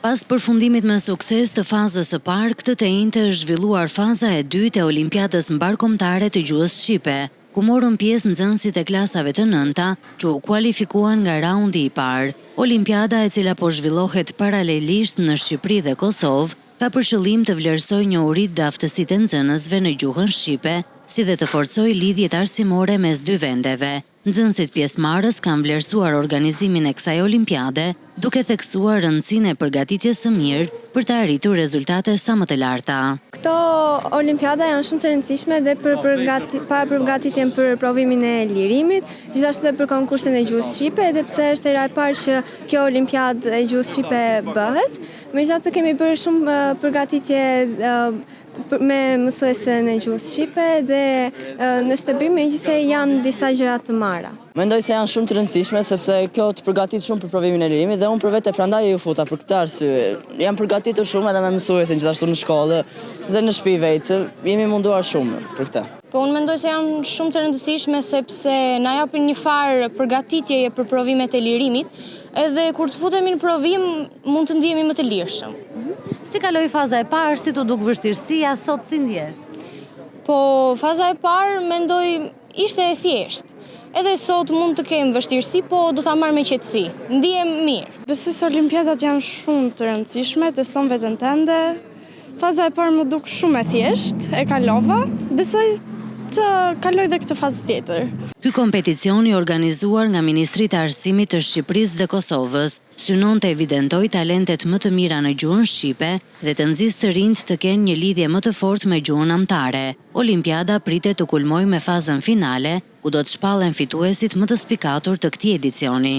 Pas përfundimit me sukses të fazës së parë, këtë të njëjtë është zhvilluar faza e dytë e Olimpiadës Mbarkombëtare të Gjuhës Shqipe, ku morën pjesë nxënësit e klasave të nënta që u kualifikuan nga raundi i parë. Olimpiada, e cila po zhvillohet paralelisht në Shqipëri dhe Kosovë, ka për qëllim të vlerësojë njohuritë dhe aftësitë e nxënësve në gjuhën shqipe, si dhe të forcojë lidhjet arsimore mes dy vendeve. Nxënësit pjesëmarrës kanë vlerësuar organizimin e kësaj olimpiade, duke theksuar rëndësinë e përgatitjes së mirë për të arritur rezultate sa më të larta. Këto olimpiada janë shumë të rëndësishme dhe para përgatitjen për provimin e lirimit, gjithashtu edhe për konkursin e gjuhës shqipe, edhe pse është hera e parë që kjo olimpiadë e gjuhës shqipe bëhet. Megjithatë kemi bërë shumë përgatitje me mësuesën e gjuhës shqipe dhe në shtëpi megjithëse janë disa gjëra të marra. Mendoj se janë shumë të rëndësishme sepse kjo të përgatit shumë për provimin e lirimit dhe unë për vete prandaj ju futa për këtë arsye. Jam përgatitur shumë edhe me mësuesin gjithashtu në shkollë dhe në shtëpi vetë, jemi munduar shumë për këtë. Po unë mendoj se janë shumë të rëndësishme sepse na japin një farë përgatitjeje për provimet e lirimit, edhe kur të futemi në provim mund të ndihemi më të lirshëm. Si kaloi faza e parë, si të duk vështirësia, sot si ndjesh? Po faza e parë mendoj ishte e thjeshtë. Edhe sot mund të kem vështirësi, po do ta marr me qetësi. Ndihem mirë. Besoj se olimpiadat janë shumë të rëndësishme, teston veten tënde. Faza e parë më duk shumë e thjeshtë, e kalova. Besoj të kaloj dhe këtë fazë tjetër. Ky kompeticion i organizuar nga Ministritë e Arsimit të Shqipërisë dhe Kosovës synon të evidentoj talentet më të mira në gjuhën shqipe dhe të nxjisë të rinjt të kenë një lidhje më të fortë me gjuhën amtare. Olimpiada pritet të kulmojë me fazën finale, ku do të shpallen fituesit më të spikatur të këtij edicioni.